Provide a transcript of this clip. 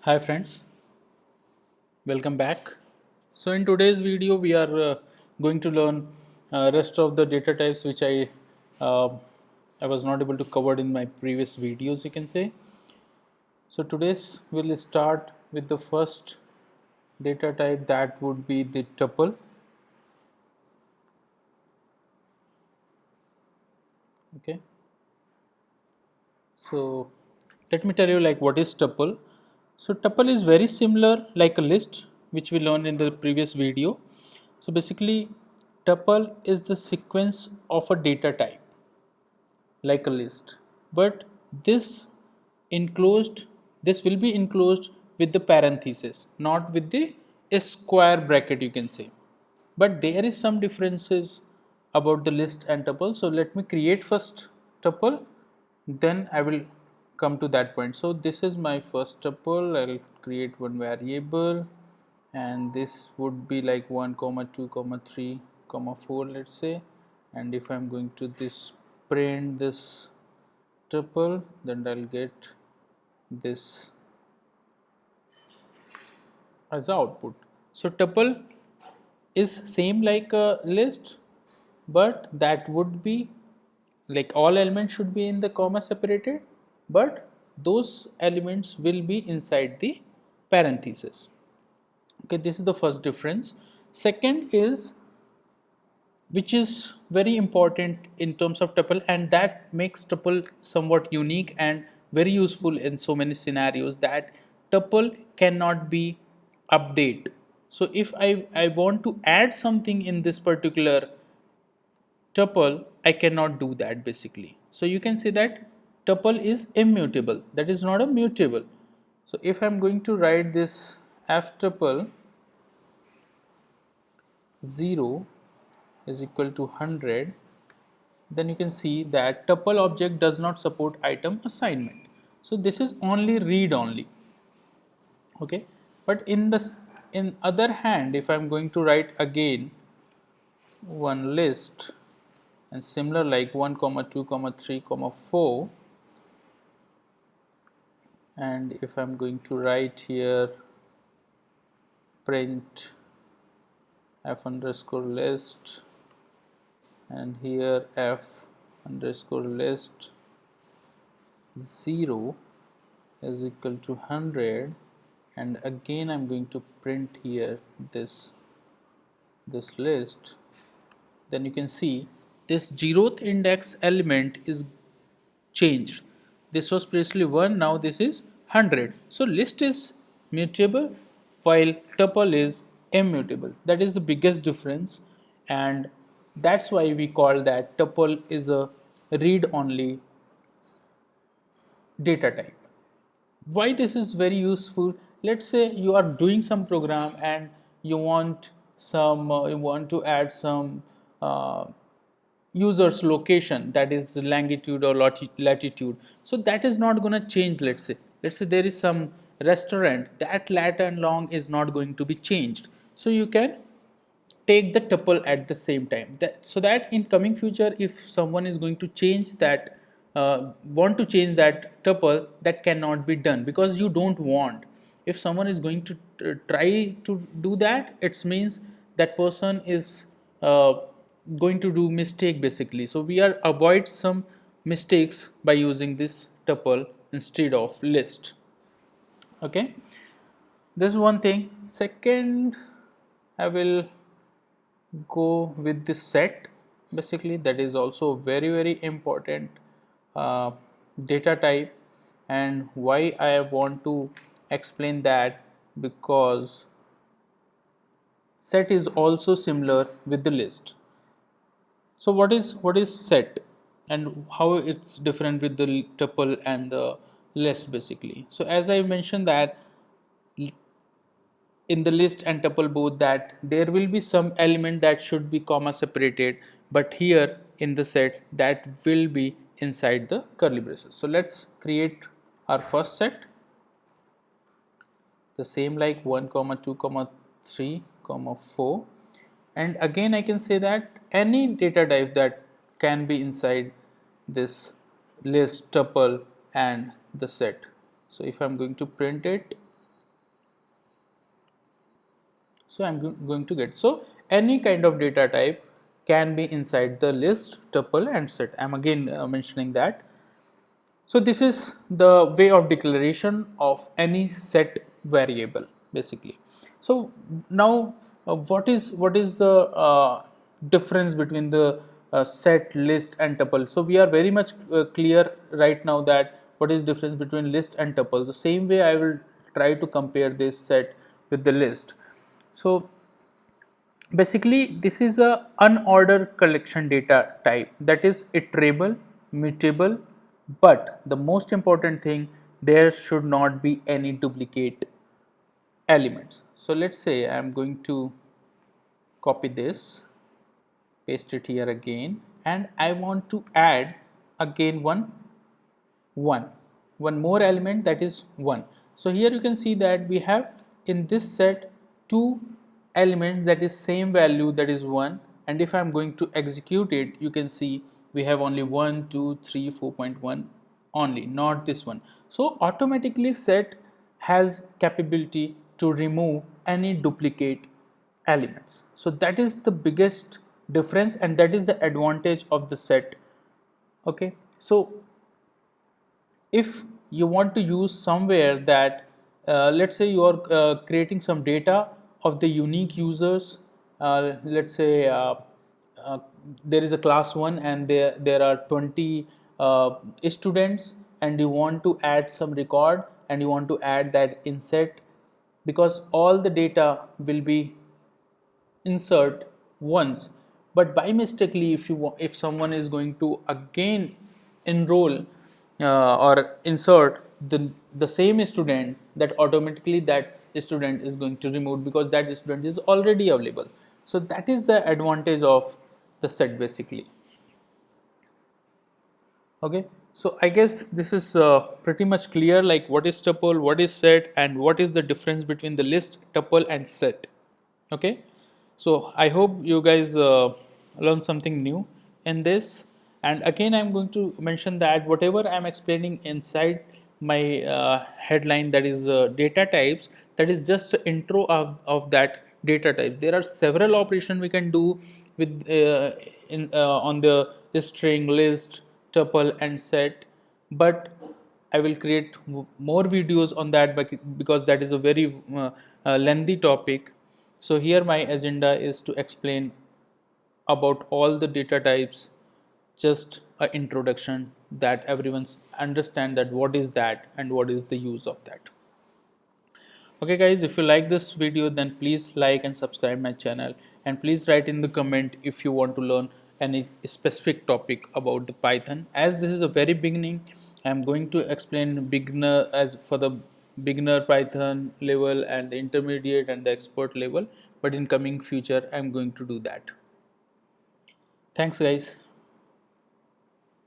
Hi friends, welcome back. So in today's video we are going to learn rest of the data types which uh, I was not able to cover in my previous videos, you can say. So today's we'll start with the first data type, that would be the tuple. Okay. So let me tell you like what is tuple. So tuple is very similar like a list which we learned in the previous video. So basically tuple is the sequence of a data type like a list, but this enclosed this will be enclosed with the parenthesis, not with the square bracket, you can say. But there is some differences about the list and tuple. So let me create first tuple, then I will come to that point. So this is my first tuple. I'll create one variable, and this would be like 1 comma 2 comma 3 comma 4, let's say. And if I'm going to this print this tuple, then I'll get this as output. So tuple is same like a list, but that would be like all elements should be in the comma separated, but those elements will be inside the parenthesis. Okay, this is the first difference. Second is, which is very important in terms of tuple, and that makes tuple somewhat unique and very useful in so many scenarios, that tuple cannot be update. So if I want to add something in this particular tuple, I cannot do that basically. So you can say that tuple is immutable, that is not a mutable. So if I'm going to write this f tuple 0 is equal to 100, then you can see that tuple object does not support item assignment. So this is only read only. Okay, but in other hand, if I'm going to write again one list and similar like 1 comma 2 comma 3 comma 4, and if I'm going to write here print f underscore list, and here f underscore list 0 is equal to 100, and again I'm going to print here this list, then you can see this 0th index element is changed. This was previously 1, now this is 100. So list is mutable while tuple is immutable. That is the biggest difference, and that's why we call that tuple is a read only data type. Why this is very useful? Let's say you are doing some program and you want you want to add some user's location, that is longitude or latitude. So that is not going to change. Let's say there is some restaurant, that lat and long is not going to be changed. So you can take the tuple at the same time, so that in coming future if someone is going to change that, want to change that tuple, that cannot be done because you don't want. If someone is going to try to do that, it means that person is going to do mistake basically. So we are avoid some mistakes by using this tuple instead of list. Okay, this is one thing. Second, I will go with this set basically, that is also very important uh, data type. And why I want to explain that, because set is also similar with the list. So what is set and how it's different with the tuple and the list basically. So as I mentioned that in the list and tuple both, that there will be some element that should be comma separated, but here in the set that will be inside the curly braces. So let's create our first set, the same like 1 comma 2 comma 3 comma 4, and again I can say that any data type that can be inside this list, tuple and the set. So if I'm going to print it, So I'm going to get, so any kind of data type can be inside the list, tuple and set. I'm again mentioning that. So this is the way of declaration of any set variable basically. So now what is the difference between the set, list and tuple? So we are very much clear right now that what is difference between list and tuple. The same way I will try to compare this set with the list. So basically this is a unordered collection data type that is iterable, mutable, but the most important thing, there should not be any duplicate elements. So let's say I am going to copy this, paste it here again, and I want to add again one more element, that is 1. So here you can see that we have in this set two elements that is same value, that is 1, and if I am going to execute it, you can see we have only 1 2 3 4.1 only, not this one. So automatically set has capability to remove any duplicate elements. So that is the biggest difference and that is the advantage of the set. Okay, so if you want to use somewhere that let's say you are creating some data of the unique users, let's say there is a class 1 and there are 20 students, and you want to add some record and you want to add that insert, because all the data will be insert once, but by mistakenly if someone is going to again enroll or insert the same student, that automatically that student is going to remove because that student is already available. So that is the advantage of the set basically. Okay, so I guess this is pretty much clear, like what is tuple, what is set, and what is the difference between the list, tuple and set. Okay, so I hope you guys learn something new in this. And again I'm going to mention that whatever I'm explaining inside my headline, that is data types, that is just the intro of that data type. There are several operations we can do with on the string, list, tuple and set, but I will create more videos on that because that is a very lengthy topic. So here my agenda is to explain about all the data types, just an introduction that everyone understand that what is that and what is the use of that. Okay guys, if you like this video then please like and subscribe my channel, and please write in the comment if you want to learn any specific topic about the Python. As this is a very beginning, I am going to explain beginner as for the beginner Python level and the intermediate and the expert level, but in coming future I am going to do that. Thanks guys.